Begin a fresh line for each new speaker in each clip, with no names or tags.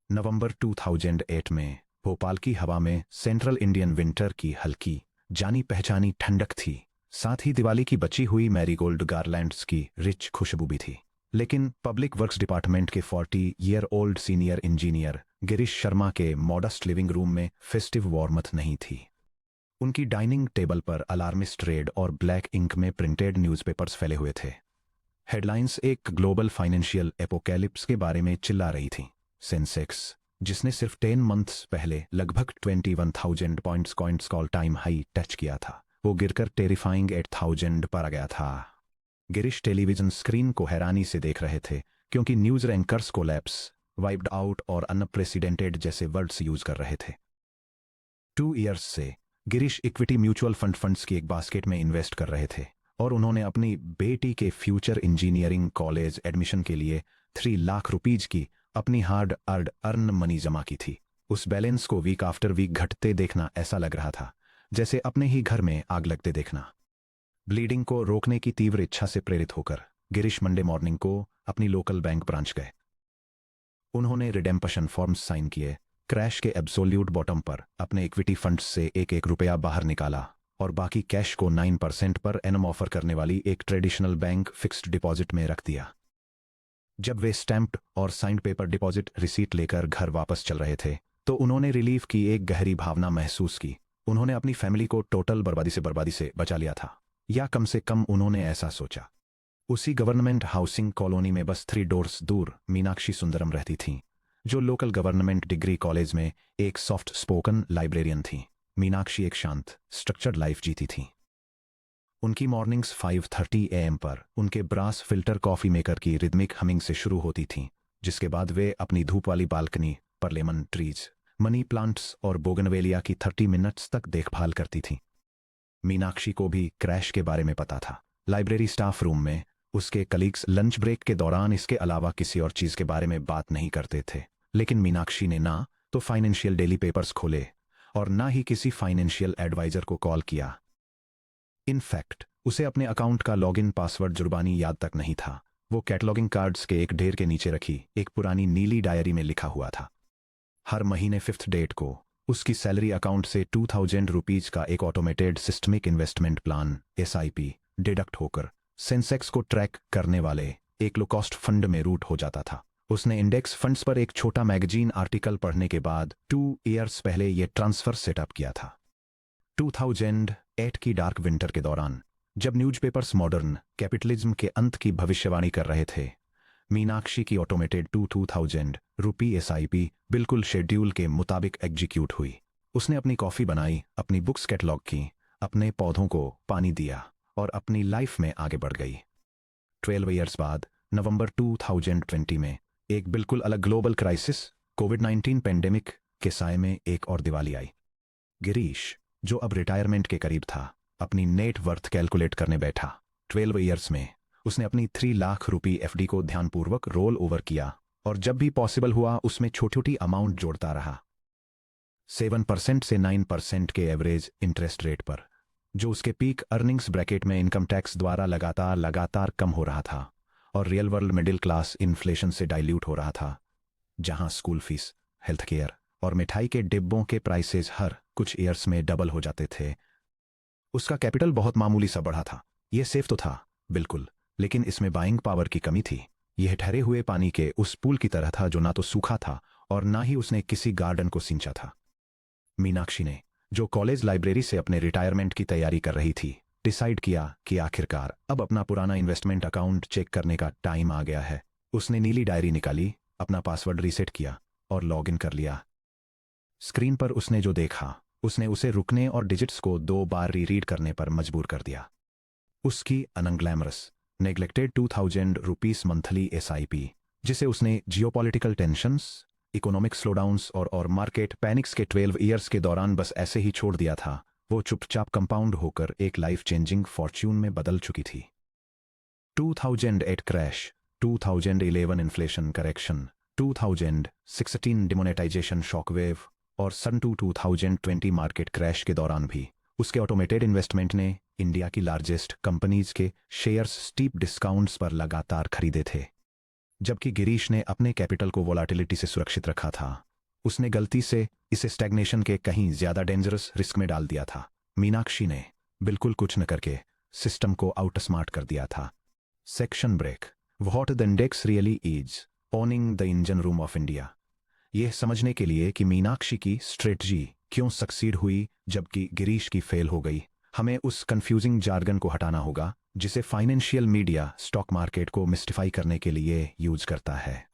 नवंबर 2008 में भोपाल की हवा में सेंट्रल इंडियन विंटर की हल्की जानी पहचानी ठंडक थी। साथ ही दिवाली की बची हुई मैरीगोल्ड गार्लैंड्स की रिच खुशबू भी थी। लेकिन पब्लिक वर्क्स डिपार्टमेंट के 40 year old senior engineer Girish Sharma के मॉडस्ट लिविंग रूम में फेस्टिव वार्मथ नहीं थी। उनकी डाइनिंग टेबल पर अलार्मिस्ट रेड और ब्लैक इंक में प्रिंटेड न्यूज़पेपर्स फैले हुए थे। हेडलाइंस एक ग्लोबल फाइनेंशियल एपोकैलिप्स के बारे में चिल्ला रही थी। सेंसेक्स, जिसने सिर्फ 10 मंथ्स पहले लगभग 21,000 points all time high touch किया था, वो गिरकर टेरिफाइंग 8,000 पर आ गया था। गिरीश टेलीविजन स्क्रीन को हैरानी से देख रहे थे, क्योंकि news rankers collapse, wiped out और अनप्रेसिडेंटेड जैसे वर्ड्स यूज कर रहे थे। 2 इयर्स से गिरीश इक्विटी म्यूचुअल फंड्स की एक बास्केट में इन्वेस्ट कर रहे थे, और उन्होंने अपनी बेटी के फ्यूचर इंजीनियरिंग कॉलेज एडमिशन के लिए 3 लाख रुपीज की अपनी हार्ड अर्न मनी जमा की थी। उस बैलेंस को वीक आफ्टर वीक घटते देखना ऐसा लग रहा था जैसे अपने ही घर में आग लगते देखना। ब्लीडिंग को रोकने की तीव्र इच्छा से प्रेरित होकर गिरीश मंडे मॉर्निंग को अपनी लोकल बैंक ब्रांच गए। उन्होंने रिडेम्पशन फॉर्म्स साइन किए, क्रैश के एब्सोल्यूट बॉटम पर अपने इक्विटी फंड्स से एक एक रुपया बाहर निकाला और बाकी कैश को 9% पर एनम ऑफर करने वाली एक ट्रेडिशनल बैंक फिक्स्ड डिपॉजिट में रख दिया। जब वे स्टैम्प्ड और साइंड पेपर डिपॉजिट रिसीट लेकर घर वापस चल रहे थे, तो उन्होंने रिलीफ की एक गहरी भावना महसूस की। उन्होंने अपनी फैमिली को टोटल बर्बादी से बचा लिया था, या कम से कम उन्होंने ऐसा सोचा। उसी गवर्नमेंट हाउसिंग कॉलोनी में बस 3 डोर्स दूर मीनाक्षी सुंदरम रहती थीं, जो लोकल गवर्नमेंट डिग्री कॉलेज में एक सॉफ्ट स्पोकन लाइब्रेरियन थी। मीनाक्षी एक शांत, स्ट्रक्चर्ड लाइफ जीती थी। उनकी मॉर्निंग्स 5:30 AM पर उनके ब्रास फिल्टर कॉफी मेकर की रिदमिक हमिंग से शुरू होती थीं, जिसके बाद वे अपनी धूप वाली बालकनी पर लेमन ट्रीज, मनी प्लांट्स और बोगनवेलिया की 30 मिनट्स तक देखभाल करती थीं। मीनाक्षी को भी क्रैश के बारे में पता था। लाइब्रेरी स्टाफ रूम में उसके कलीग्स लंच ब्रेक के दौरान इसके अलावा किसी और चीज के बारे में बात नहीं करते थे, लेकिन मीनाक्षी ने ना तो फाइनेंशियल डेली पेपर्स खोले और ना ही किसी फाइनेंशियल एडवाइजर को कॉल किया। इनफैक्ट उसे अपने अकाउंट का लॉगिन पासवर्ड जुर्बानी याद तक नहीं था। वो कैटलॉगिंग कार्ड्स के एक ढेर के नीचे रखी एक पुरानी नीली डायरी में लिखा हुआ था। हर महीने 5th डेट को उसकी सैलरी अकाउंट से 2,000 रुपीज का एक automated systemic investment plan SIP deduct होकर सेंसेक्स को ट्रैक करने वाले एक लो कॉस्ट फंड में रूट हो जाता था। उसने इंडेक्स फंड्स पर एक छोटा मैगजीन आर्टिकल पढ़ने के बाद 2 इयर्स पहले यह ट्रांसफर सेटअप किया था। 2008 की डार्क विंटर के दौरान, जब न्यूज़पेपर्स मॉडर्न कैपिटलिज्म के अंत की भविष्यवाणी कर रहे थे, मीनाक्षी की ऑटोमेटेड 2,000 रुपी SIP बिल्कुल शेड्यूल के मुताबिक एग्जीक्यूट हुई। उसने अपनी कॉफ़ी बनाई, अपनी बुक्स कैटलॉग की, अपने पौधों को पानी दिया और अपनी लाइफ में आगे बढ़ गई। 12 इयर्स बाद नवंबर 2020 में एक बिल्कुल अलग ग्लोबल क्राइसिस, कोविड-19 पेंडेमिक के साए में एक और दिवाली आई। गिरीश, जो अब रिटायरमेंट के करीब था, अपनी नेट वर्थ कैलकुलेट करने बैठा। 12 इयर्स में उसने अपनी 3 लाख रुपी FD को ध्यानपूर्वक रोल ओवर किया और जब भी पॉसिबल हुआ उसमें छोटी छोटी अमाउंट जोड़ता रहा। 7% से 9% के एवरेज इंटरेस्ट रेट पर, जो उसके पीक अर्निंग्स ब्रैकेट में इनकम टैक्स द्वारा लगातार कम हो रहा था और real world middle class inflation से डाइल्यूट हो रहा था, जहां स्कूल फीस, हेल्थ केयर और मिठाई के डिब्बों के प्राइसेस हर कुछ ईयर्स में डबल हो जाते थे। उसका कैपिटल बहुत मामूली सा बढ़ा था। यह सेफ तो था, बिल्कुल, लेकिन इसमें बाइंग पावर की कमी थी। यह ठहरे हुए पानी के उस पूल की तरह था जो ना तो सूखा था और ना ही उसने किसी गार्डन को सींचा था। मीनाक्षी ने, जो कॉलेज लाइब्रेरी से अपने रिटायरमेंट की तैयारी कर रही थी, डिसाइड किया कि आखिरकार अब अपना पुराना इन्वेस्टमेंट अकाउंट चेक करने का टाइम आ गया है। उसने नीली डायरी निकाली, अपना पासवर्ड रीसेट किया और लॉग इन कर लिया। स्क्रीन पर उसने जो देखा, उसने उसे रुकने और डिजिट्स को 2 बार रीरीड करने पर मजबूर कर दिया। उसकी अनग्लैमरस, नेग्लेक्टेड 2,000 रुपीस मंथली SIP, जिसे उसने जियोपॉलिटिकल टेंशंस, इकोनॉमिक स्लोडाउन्स और मार्केट पैनिक्स के 12 इयर्स के दौरान बस ऐसे ही छोड़ दिया था, वो चुपचाप कंपाउंड होकर एक लाइफ चेंजिंग फॉर्च्यून में बदल चुकी थी। 2008 crash, 2011 inflation correction, 2016 demonetisation shockwave और सन 2020 मार्केट क्रैश के दौरान भी उसके ऑटोमेटेड इन्वेस्टमेंट ने इंडिया की लार्जेस्ट कंपनीज के शेयर्स स्टीप डिस्काउंट्स पर लगातार खरीदे थे। जबकि गिरीश ने अपने कैपिटल को वोलाटिलिटी से सुरक्षित रखा था। उसने गलती से इसे स्टैग्नेशन के कहीं ज्यादा डेंजरस रिस्क में डाल दिया था। मीनाक्षी ने बिल्कुल कुछ न करके सिस्टम को आउटस्मार्ट कर दिया था। Section break. What the index really is, owning the engine room of India. यह समझने के लिए कि मीनाक्षी की स्ट्रेटजी क्यों सक्सीड हुई जबकि गिरीश की फेल हो गई, हमें उस कंफ्यूजिंग जार्गन को हटाना होगा जिसे फाइनेंशियल मीडिया स्टॉक मार्केट को मिस्टिफाई करने के लिए यूज करता है।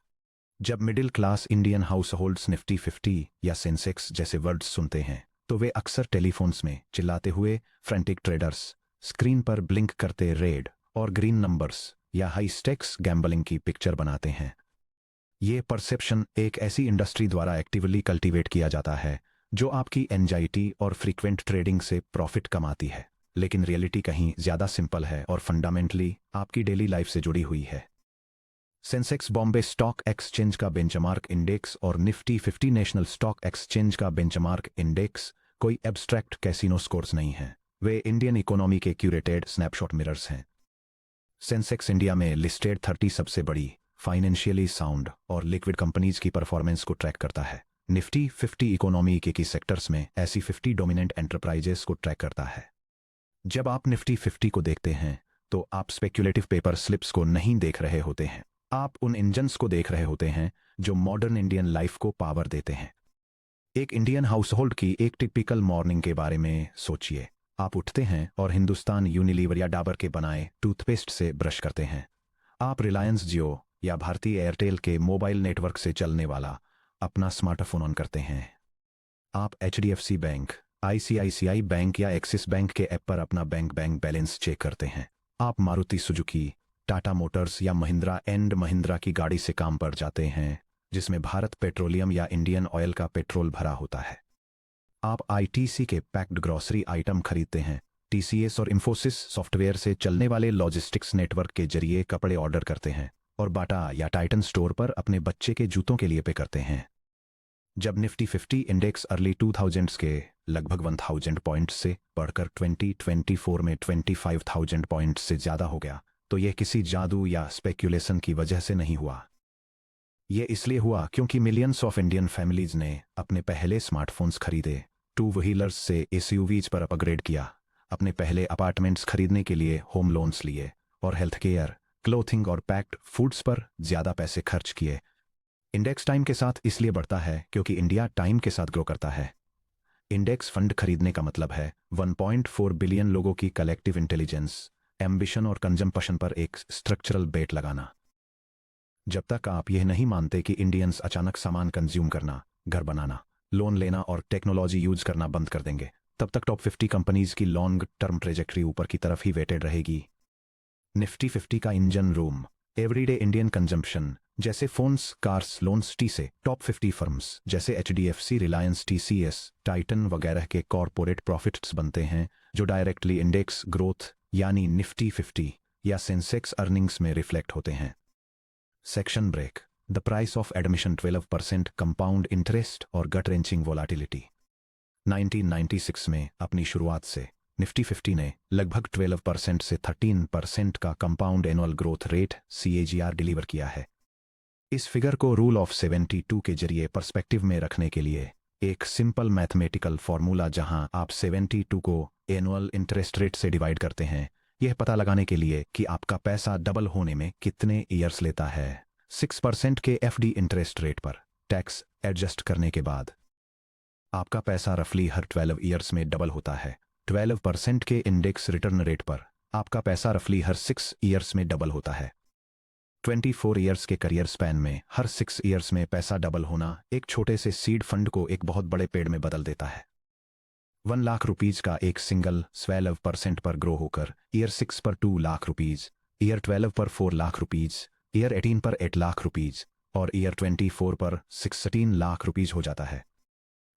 जब middle class Indian house holds Nifty 50 या सेंसेक्स जैसे वर्ड्स सुनते हैं तो वे अक्सर टेलीफोन्स में चिल्लाते हुए फ्रेंटिक ट्रेडर्स, स्क्रीन पर ब्लिंक करते रेड और ग्रीन नंबर्स या हाई स्टेक्स गैम्बलिंग की पिक्चर बनाते हैं। ये परसेप्शन एक ऐसी इंडस्ट्री द्वारा एक्टिवली कल्टीवेट किया जाता है जो आपकी एंजाइटी और फ्रीक्वेंट ट्रेडिंग से प्रॉफिट कमाती है, लेकिन रियलिटी कहीं ज्यादा सिंपल है और फंडामेंटली आपकी डेली लाइफ से जुड़ी हुई है। सेंसेक्स बॉम्बे स्टॉक एक्सचेंज का बेंचमार्क इंडेक्स और निफ्टी 50 नेशनल स्टॉक एक्सचेंज का बेंचमार्क इंडेक्स कोई एब्स्ट्रैक्ट कैसीनो स्कोर्स नहीं हैं, वे इंडियन इकोनॉमी के क्यूरेटेड स्नैपशॉट मिरर्स हैं। सेंसेक्स इंडिया में लिस्टेड 30 सबसे बड़ी फाइनेंशियली साउंड और लिक्विड कंपनीज की परफॉर्मेंस को ट्रैक करता है। निफ्टी 50 इकोनॉमी के की सेक्टर्स में ऐसी 50 डोमिनेंट एंटरप्राइजेस को ट्रैक करता है। जब आप निफ्टी 50 को देखते हैं तो आप स्पेक्युलेटिव पेपर स्लिप्स को नहीं देख रहे होते हैं, आप उन इंजन्स को देख रहे होते हैं जो मॉडर्न इंडियन लाइफ को पावर देते हैं। एक इंडियन हाउसहोल्ड की एक टिपिकल मॉर्निंग के बारे में सोचिए। आप उठते हैं और हिंदुस्तान यूनिलीवर या डाबर के बनाए टूथपेस्ट से ब्रश करते हैं। आप रिलायंस जियो या भारतीय एयरटेल के मोबाइल नेटवर्क से चलने वाला अपना स्मार्टफोन ऑन करते हैं। आप HDFC बैंक, ICICI बैंक या एक्सिस बैंक के ऐप पर अपना बैंक बैलेंस चेक करते हैं। आप मारुति सुजुकी, टाटा मोटर्स या महिंद्रा एंड महिंद्रा की गाड़ी से काम पर जाते हैं जिसमें भारत पेट्रोलियम या इंडियन ऑयल का पेट्रोल भरा होता है। आप ITC के पैक्ड ग्रॉसरी आइटम खरीदते हैं। TCS और इंफोसिस सॉफ्टवेयर से चलने वाले लॉजिस्टिक्स नेटवर्क के जरिए कपड़े ऑर्डर करते हैं और बाटा या टाइटन स्टोर पर अपने बच्चे के जूतों के लिए पे करते हैं। जब निफ्टी 50 इंडेक्स अर्ली 2000s के लगभग 1000 पॉइंट्स से बढ़कर 2024 में 25,000 पॉइंट्स से ज्यादा हो गया तो यह किसी जादू या स्पेक्यूलेशन की वजह से नहीं हुआ। यह इसलिए हुआ क्योंकि मिलियंस ऑफ इंडियन फैमिलीज ने अपने पहले स्मार्टफोन्स खरीदे, टू व्हीलर्स से SUVs पर अपग्रेड किया, अपने पहले अपार्टमेंट्स खरीदने के लिए होम लोन्स लिए और हेल्थ केयर, क्लोथिंग और पैक्ड फूड्स पर ज्यादा पैसे खर्च किए। इंडेक्स टाइम के साथ इसलिए बढ़ता है क्योंकि इंडिया टाइम के साथ ग्रो करता है। इंडेक्स फंड खरीदने का मतलब है 1.4 बिलियन लोगों की कलेक्टिव इंटेलिजेंस, एम्बिशन और कंजम्पशन पर एक स्ट्रक्चरल बेट लगाना। जब तक आप यह नहीं मानते कि इंडियंस अचानक सामान कंज्यूम करना, घर बनाना, लोन लेना और टेक्नोलॉजी यूज करना बंद कर देंगे, तब तक टॉप 50 कंपनीज की लॉन्ग टर्म ट्रेजेक्ट्री ऊपर की तरफ ही वेटेड रहेगी। निफ्टी 50 का engine room everyday Indian consumption जैसे फोन्स, कार्स, लोन्स टी से टॉप 50 फर्म्स जैसे HDFC, रिलायंस, TCS, टाइटन वगैरह के कॉरपोरेट प्रॉफिट्स बनते हैं जो डायरेक्टली इंडेक्स ग्रोथ यानी निफ्टी 50 या सेंसेक्स अर्निंग्स में रिफ्लेक्ट होते हैं। Section break. The price of admission 12% compound interest और गट रेंचिंग वोलाटिलिटी। 1996 में अपनी शुरुआत से निफ्टी 50 ने लगभग 12% से 13% का compound annual growth rate CAGR deliver किया है। इस फिगर को रूल ऑफ 72 के जरिए पर्सपेक्टिव में रखने के लिए एक सिंपल मैथमेटिकल फॉर्मूला जहां आप 72 को एनुअल इंटरेस्ट रेट से डिवाइड करते हैं यह पता लगाने के लिए कि आपका पैसा डबल होने में कितने ईयर्स लेता है। 6% के FD इंटरेस्ट रेट पर टैक्स एडजस्ट करने के बाद आपका पैसा रफली हर 12 ईयर्स में डबल होता है। 12% के इंडेक्स रिटर्न रेट पर आपका पैसा रफली हर 6 ईयर्स में डबल होता है। 24 ईयर्स के करियर स्पैन में हर 6 ईयर्स में पैसा डबल होना एक छोटे से सीड फंड को एक बहुत बड़े पेड़ में बदल देता है। 1 लाख रुपीज का एक सिंगल 12% पर ग्रो होकर ईयर 6 पर 2 लाख रुपीज, ईयर 12 पर 4 लाख रुपीज, ईयर 18 पर 8 लाख रुपीज और ईयर 24 पर 16 लाख रुपीज हो जाता है।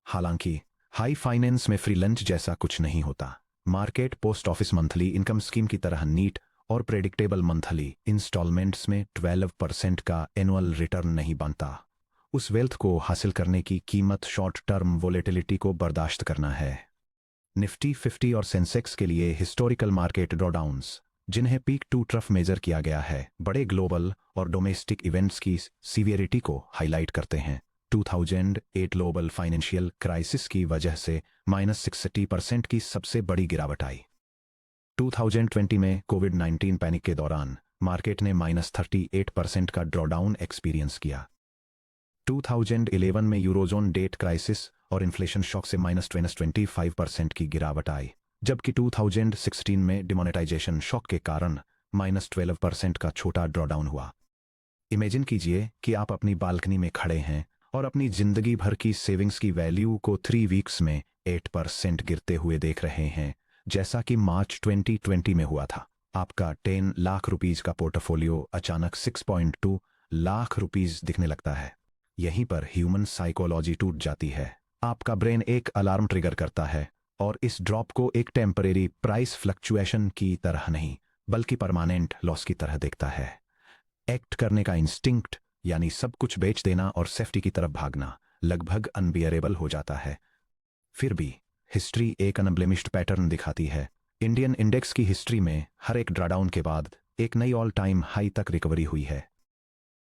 हालांकि हाई फाइनेंस में फ्री लंच जैसा कुछ नहीं होता। Market post office monthly income scheme की तरह नीट और प्रेडिक्टेबल मंथली इंस्टॉलमेंट्स में 12% का एनुअल रिटर्न नहीं बनता। उस वेल्थ को हासिल करने की कीमत शॉर्ट टर्म वोलेटिलिटी को बर्दाश्त करना है। निफ्टी 50 और सेंसेक्स के लिए हिस्टोरिकल मार्केट ड्रॉडाउन्स जिन्हें पीक टू ट्रफ मेजर किया गया है, बड़े ग्लोबल और डोमेस्टिक इवेंट्स की सीवियरिटी को हाईलाइट करते हैं। 2008 ग्लोबल फाइनेंशियल क्राइसिस की वजह से -60% की सबसे बड़ी गिरावट आई। 2020 में कोविड-19 पैनिक के दौरान मार्केट ने -38% का ड्रॉडाउन एक्सपीरियंस किया। 2011 में यूरोजोन डेट क्राइसिस और इन्फ्लेशन शॉक से -25% की गिरावट आई, जबकि 2016 में डिमोनेटाइजेशन शॉक के कारण -12% का छोटा ड्रॉडाउन हुआ। इमेजिन कीजिए कि आप अपनी बालकनी में खड़े हैं और अपनी जिंदगी भर की सेविंग्स की वैल्यू को 3 वीक्स में 8% गिरते हुए देख रहे हैं, जैसा कि मार्च 2020 में हुआ था। आपका 10 लाख रुपीज का पोर्टफोलियो अचानक 6.2 लाख रुपीज दिखने लगता है। यहीं पर ह्यूमन साइकोलॉजी टूट जाती है। आपका ब्रेन एक अलार्म ट्रिगर करता है और इस ड्रॉप को एक टेम्परेरी प्राइस फ्लक्चुएशन की तरह नहीं, बल्कि परमानेंट लॉस की तरह देखता है। एक्ट करने का इंस्टिंक्ट, यानी सब कुछ बेच देना और सेफ्टी की तरफ भागना, लगभग अनबियरेबल हो जाता है। फिर भी हिस्ट्री एक अनब्लेमिश्ड पैटर्न दिखाती है। इंडियन इंडेक्स की हिस्ट्री में हर एक ड्रॉडाउन के बाद एक नई ऑल टाइम हाई तक रिकवरी हुई है।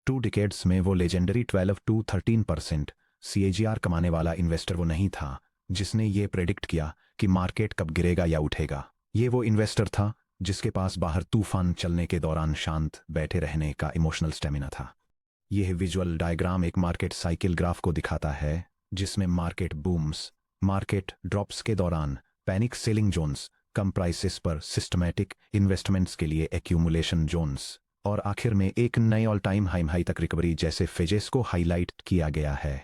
2 डिकेड्स में वो लेजेंडरी 12 to 13% CAGR कमाने वाला इन्वेस्टर वो नहीं था जिसने ये प्रेडिक्ट किया कि मार्केट कब गिरेगा या उठेगा। ये वो इन्वेस्टर था जिसके पास बाहर तूफान चलने के दौरान शांत बैठे रहने का इमोशनल स्टेमिना था। यह विजुअल डायग्राम एक मार्केट साइकिल ग्राफ को दिखाता है, जिसमें मार्केट बूम्स, मार्केट ड्रॉप्स के दौरान पैनिक सेलिंग जोन्स, कम प्राइसेस पर सिस्टमैटिक इन्वेस्टमेंट्स के लिए एक्यूमुलेशन जोन्स, और आखिर में एक नए ऑल टाइम हाई तक रिकवरी जैसे फेजेस को हाईलाइट किया गया है।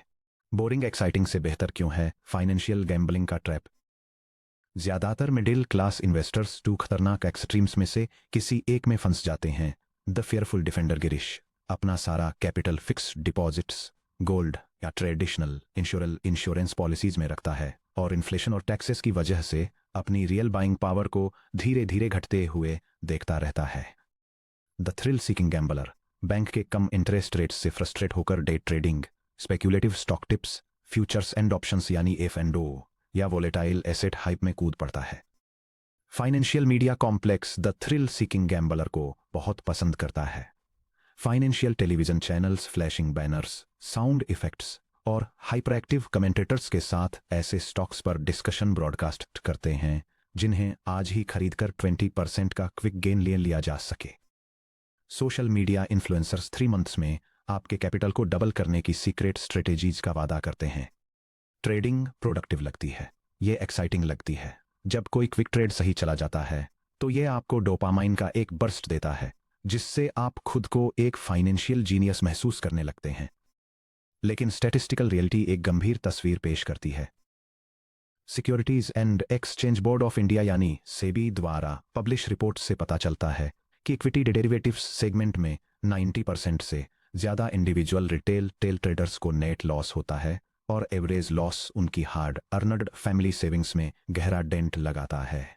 बोरिंग एक्साइटिंग से बेहतर क्यों है? फाइनेंशियल गैम्बलिंग का ट्रैप। ज्यादातर मिडिल क्लास इन्वेस्टर्स 2 खतरनाक एक्सट्रीम्स में से किसी एक में फंस जाते हैं। द फेयरफुल डिफेंडर गिरीश अपना सारा कैपिटल फिक्स डिपॉजिट्स, गोल्ड या ट्रेडिशनल इंश्योरेंस पॉलिसीज में रखता है और इन्फ्लेशन और टैक्सेस की वजह से अपनी रियल बाइंग पावर को धीरे धीरे घटते हुए देखता रहता है। The thrill seeking gambler bank के कम इंटरेस्ट रेट्स से फ्रस्ट्रेट होकर day trading, speculative stock tips, futures and options यानी F&O या वोलेटाइल एसेट हाइप में कूद पड़ता है। Financial media complex the thrill seeking gambler को बहुत पसंद करता है। Financial television channels flashing banners, sound effects और हाइपरएक्टिव कमेंटेटर्स के साथ ऐसे स्टॉक्स पर डिस्कशन ब्रॉडकास्ट करते हैं जिन्हें आज ही खरीदकर 20% का क्विक गेन ले लिया जा सके। सोशल मीडिया इन्फ्लुएंसर्स 3 मंथ्स में आपके कैपिटल को डबल करने की सीक्रेट स्ट्रेटेजीज का वादा करते हैं। ट्रेडिंग प्रोडक्टिव लगती है, ये एक्साइटिंग लगती है। जब कोई क्विक ट्रेड सही चला जाता है तो ये आपको डोपामाइन का एक बर्स्ट देता है, जिससे आप खुद को एक फाइनेंशियल जीनियस महसूस करने लगते हैं। लेकिन स्टैटिस्टिकल रियलिटी एक गंभीर तस्वीर पेश करती है। Securities and exchange board of India यानी सेबी द्वारा पब्लिश रिपोर्ट से पता चलता है कि इक्विटी डेरिवेटिव्स सेगमेंट में 90% से ज्यादा इंडिविजुअल रिटेल ट्रेडर्स को नेट लॉस होता है और एवरेज लॉस उनकी हार्ड अर्नड फैमिली सेविंग्स में गहरा डेंट लगाता है।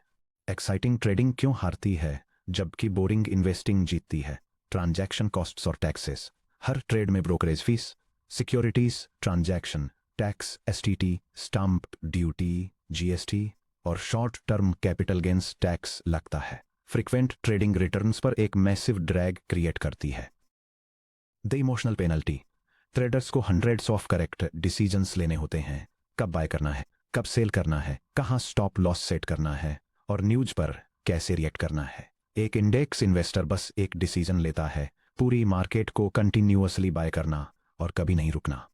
एक्साइटिंग ट्रेडिंग क्यों हारती है जबकि बोरिंग इन्वेस्टिंग जीतती है? ट्रांजैक्शन कॉस्ट्स और टैक्सेस। हर ट्रेड में brokerage fees, securities transaction tax, STT, stamp duty, GST और short term capital gains tax लगता है। फ्रीक्वेंट ट्रेडिंग रिटर्न्स पर एक मैसिव ड्रैग क्रिएट करती है। The emotional penalty. ट्रेडर्स को हंड्रेड्स ऑफ करेक्ट डिसीजंस लेने होते हैं। कब बाय करना है, कब सेल करना है, कहां स्टॉप लॉस सेट करना है और न्यूज पर कैसे रिएक्ट करना है। एक इंडेक्स इन्वेस्टर बस एक डिसीजन लेता है, पूरी मार्केट को कंटिन्यूअसली बाय करना और कभी नहीं रुकना।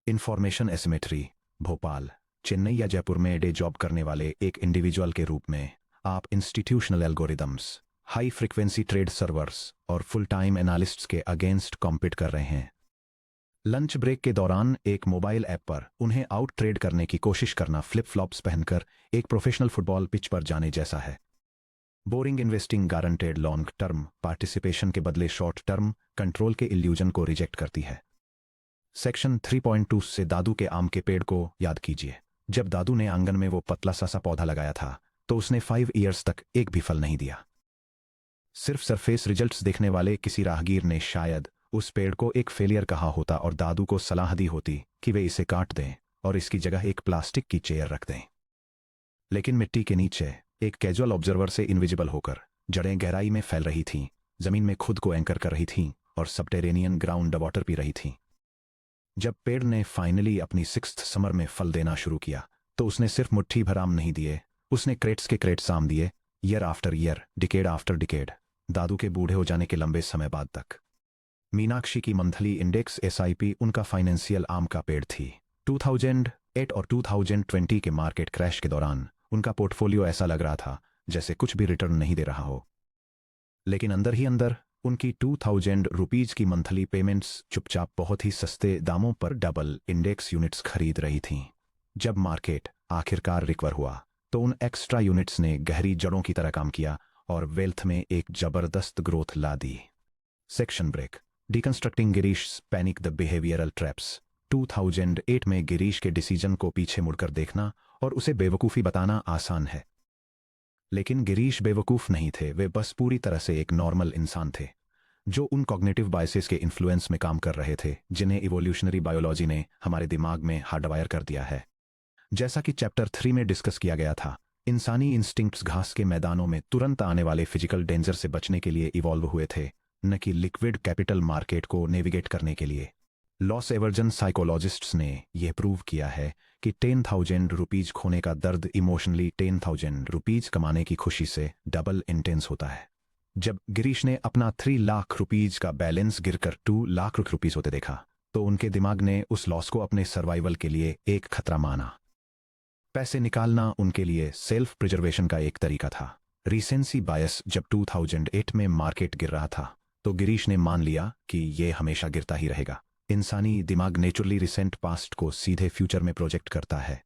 Information asymmetry. भोपाल, चेन्नई या जयपुर में डे जॉब करने वाले एक इंडिविजुअल के रूप में आप institutional algorithms, high frequency trade servers और फुल टाइम एनालिस्ट्स के अगेंस्ट कॉम्पीट कर रहे हैं। लंच ब्रेक के दौरान एक मोबाइल ऐप पर उन्हें आउट ट्रेड करने की कोशिश करना फ्लिप फ्लॉप्स पहनकर एक प्रोफेशनल फुटबॉल पिच पर जाने जैसा है। Boring investing guaranteed long term participation के बदले शॉर्ट टर्म कंट्रोल के इल्यूजन को रिजेक्ट करती है। सेक्शन 3.2 से दादू के आम के पेड़ को याद कीजिए। जब दादू ने आंगन में वो पतला सा पौधा लगाया था तो उसने 5 ईयर्स तक एक भी फल नहीं दिया। सिर्फ सरफेस रिजल्ट्स देखने वाले किसी राहगीर ने शायद उस पेड़ को एक फेलियर कहा होता और दादू को सलाह दी होती कि वे इसे काट दें और इसकी जगह एक प्लास्टिक की चेयर रख दें। लेकिन मिट्टी के नीचे एक कैजुअल ऑब्जर्वर से इनविजिबल होकर जड़ें गहराई में फैल रही थीं, जमीन में खुद को एंकर कर रही थीं और सबटेरेनियन ग्राउंड वाटर पी रही थीं। जब पेड़ ने फाइनली अपनी 6th समर में फल देना शुरू किया तो उसने सिर्फ मुट्ठी भर आम नहीं दिए, उसने क्रेट्स के क्रेट्स आम दिए, year after year, decade after decade, दादू के बूढ़े हो जाने के लंबे समय बाद तक। मीनाक्षी की मंथली इंडेक्स एसआईपी उनका फाइनेंशियल आम का पेड़ थी। 2008 और 2020 के मार्केट क्रैश के दौरान उनका पोर्टफोलियो ऐसा लग रहा था जैसे कुछ भी रिटर्न नहीं दे रहा हो, लेकिन अंदर ही अंदर उनकी 2000 रुपीज की मंथली पेमेंट्स चुपचाप बहुत ही सस्ते दामों पर डबल इंडेक्स यूनिट्स खरीद रही थीं। जब मार्केट आखिरकार रिकवर हुआ तो उन एक्स्ट्रा यूनिट्स ने गहरी जड़ों की तरह काम किया और वेल्थ में एक जबरदस्त ग्रोथ ला दी। Section break. Deconstructing Girish panic the behavioural traps. 2008 में गिरीश के डिसीजन को पीछे मुड़कर देखना और उसे बेवकूफ़ी बताना आसान है, लेकिन गिरीश बेवकूफ़ नहीं थे, वे बस पूरी तरह से एक नॉर्मल इंसान थे जो उन कॉग्निटिव बायसेस के इन्फ्लुएंस में काम कर रहे थे जिन्हें इवोल्यूशनरी बायोलॉजी ने हमारे दिमाग में हार्डवायर कर दिया है। जैसा कि चैप्टर 3 में डिस्कस किया गया था, इंसानी इंस्टिंक्ट्स घास के मैदानों में तुरंत आने वाले फिजिकल डेंजर से बचने के लिए इवॉल्व हुए थे, न कि लिक्विड कैपिटल मार्केट को नेविगेट करने के लिए। लॉस एवर्जन साइकोलॉजिस्ट्स ने यह प्रूव किया है कि 10,000 रुपीज खोने का दर्द इमोशनली 10,000 रुपीज कमाने की खुशी से डबल इंटेंस होता है। जब गिरीश ने अपना 3 लाख रुपीज का बैलेंस गिरकर 2 लाख रुपीज होते देखा तो उनके दिमाग ने उस लॉस को अपने सर्वाइवल के लिए एक खतरा माना। पैसे निकालना उनके लिए सेल्फ प्रिजर्वेशन का एक तरीका था। रीसेंसी बायस। जब 2008 में मार्केट गिर रहा था तो गिरीश ने मान लिया कि यह हमेशा गिरता ही रहेगा। इंसानी दिमाग नेचुरली रिसेंट पास्ट को सीधे फ्यूचर में प्रोजेक्ट करता है।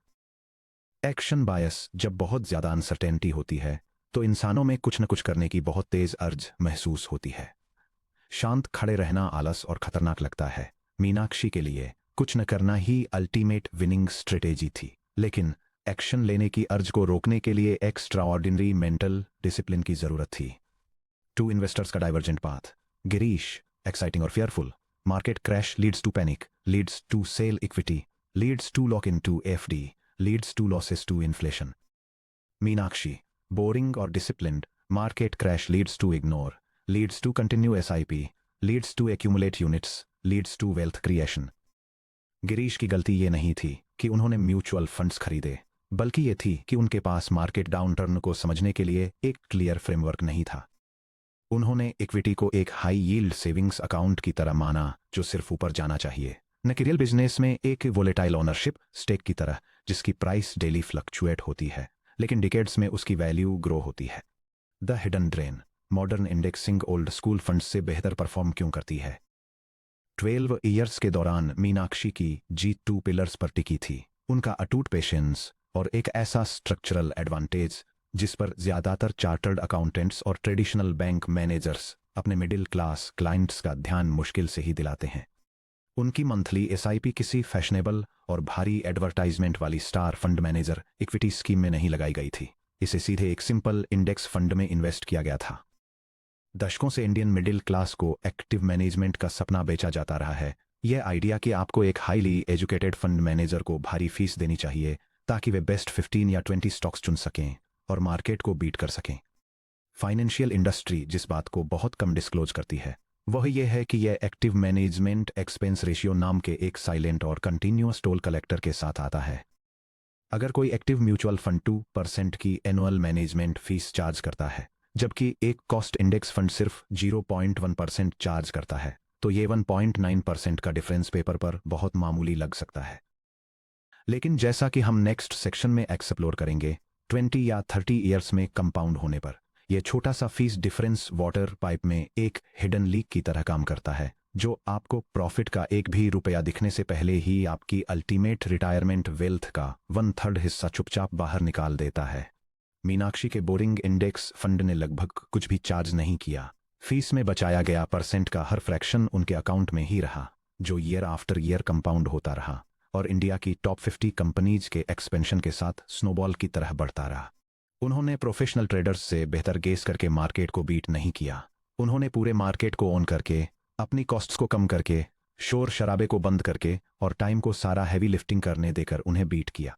एक्शन बायस। जब बहुत ज्यादा अनसर्टेनिटी होती है तो इंसानों में कुछ न कुछ करने की बहुत तेज अर्ज महसूस होती है। शांत खड़े रहना आलस और खतरनाक लगता है। मीनाक्षी के लिए कुछ न करना ही अल्टीमेट विनिंग स्ट्रेटेजी थी, लेकिन एक्शन लेने की अर्ज को रोकने के लिए एक्स्ट्रा ऑर्डिनरी मेंटल डिसिप्लिन की जरूरत थी। 2 इन्वेस्टर्स का डाइवर्जेंट पाथ। गिरीश एक्साइटिंग और fearful. Market crash leads to panic, leads to sell equity, leads to lock in to FD, leads to losses to inflation. Meenakshi boring और disciplined. Market crash leads to ignore, leads to continue SIP, leads to accumulate units, leads to wealth creation. Girish की गलती ये नहीं थी कि उन्होंने mutual funds खरीदे, बल्कि ये थी कि उनके पास मार्केट डाउनटर्न को समझने के लिए एक क्लियर फ्रेमवर्क नहीं था। उन्होंने इक्विटी को एक हाई यील्ड सेविंग्स अकाउंट की तरह माना जो सिर्फ ऊपर जाना चाहिए, न कि रियल बिजनेस में एक वोलेटाइल ओनरशिप स्टेक की तरह जिसकी प्राइस डेली फ्लक्चुएट होती है लेकिन डिकेड्स में उसकी वैल्यू ग्रो होती है। The hidden drain. Modern indexing old school funds से बेहतर परफॉर्म क्यों करती है? 12 ईयर्स के दौरान मीनाक्षी की जीत 2 पिलर्स पर टिकी थी। उनका अटूट पेशेंस और एक ऐसा स्ट्रक्चरल एडवांटेज जिस पर ज्यादातर चार्टर्ड अकाउंटेंट्स और ट्रेडिशनल बैंक मैनेजर्स अपने मिडिल क्लास क्लाइंट्स का ध्यान मुश्किल से ही दिलाते हैं। उनकी मंथली एसआईपी किसी फैशनेबल और भारी एडवर्टाइजमेंट वाली star fund manager equity scheme में नहीं लगाई गई थी, इसे सीधे एक सिंपल इंडेक्स फंड में इन्वेस्ट किया गया था। दशकों से इंडियन मिडिल क्लास को एक्टिव मैनेजमेंट का सपना बेचा जाता रहा है। यह आइडिया कि आपको एक हाईली एजुकेटेड फंड मैनेजर को भारी फीस देनी चाहिए ताकि वे बेस्ट 15 या 20 स्टॉक्स चुन सकें और मार्केट को बीट कर सकें। फाइनेंशियल इंडस्ट्री जिस बात को बहुत कम डिस्क्लोज करती है वह यह है कि यह एक्टिव मैनेजमेंट एक्सपेंस रेशियो नाम के एक साइलेंट और कंटिन्यूअस टोल कलेक्टर के साथ आता है। अगर कोई एक्टिव म्यूचुअल फंड 2% की एनुअल मैनेजमेंट फीस चार्ज करता है जबकि एक कॉस्ट इंडेक्स फंड सिर्फ 0.1% चार्ज करता है, तो ये 1.9% का डिफरेंस पेपर पर बहुत मामूली लग सकता है। लेकिन जैसा कि हम नेक्स्ट सेक्शन में एक्सप्लोर करेंगे, 20 या 30 ईयर्स में कंपाउंड होने पर यह छोटा सा फीस डिफरेंस वाटर पाइप में एक हिडन लीक की तरह काम करता है जो आपको प्रॉफिट का एक भी रुपया दिखने से पहले ही आपकी अल्टीमेट रिटायरमेंट वेल्थ का 1/3 हिस्सा चुपचाप बाहर निकाल देता है। मीनाक्षी के बोरिंग इंडेक्स फंड ने लगभग कुछ भी चार्ज नहीं किया। फीस में बचाया गया परसेंट का हर फ्रैक्शन उनके अकाउंट में ही रहा जो ईयर आफ्टर ईयर कंपाउंड होता रहा और इंडिया की टॉप 50 कंपनीज के एक्सपेंशन के साथ स्नोबॉल की तरह बढ़ता रहा। उन्होंने प्रोफेशनल ट्रेडर्स से बेहतर गेस करके मार्केट को बीट नहीं किया, उन्होंने पूरे मार्केट को ऑन करके, अपनी कॉस्ट्स को कम करके, शोर शराबे को बंद करके और टाइम को सारा हैवी लिफ्टिंग करने देकर उन्हें बीट किया।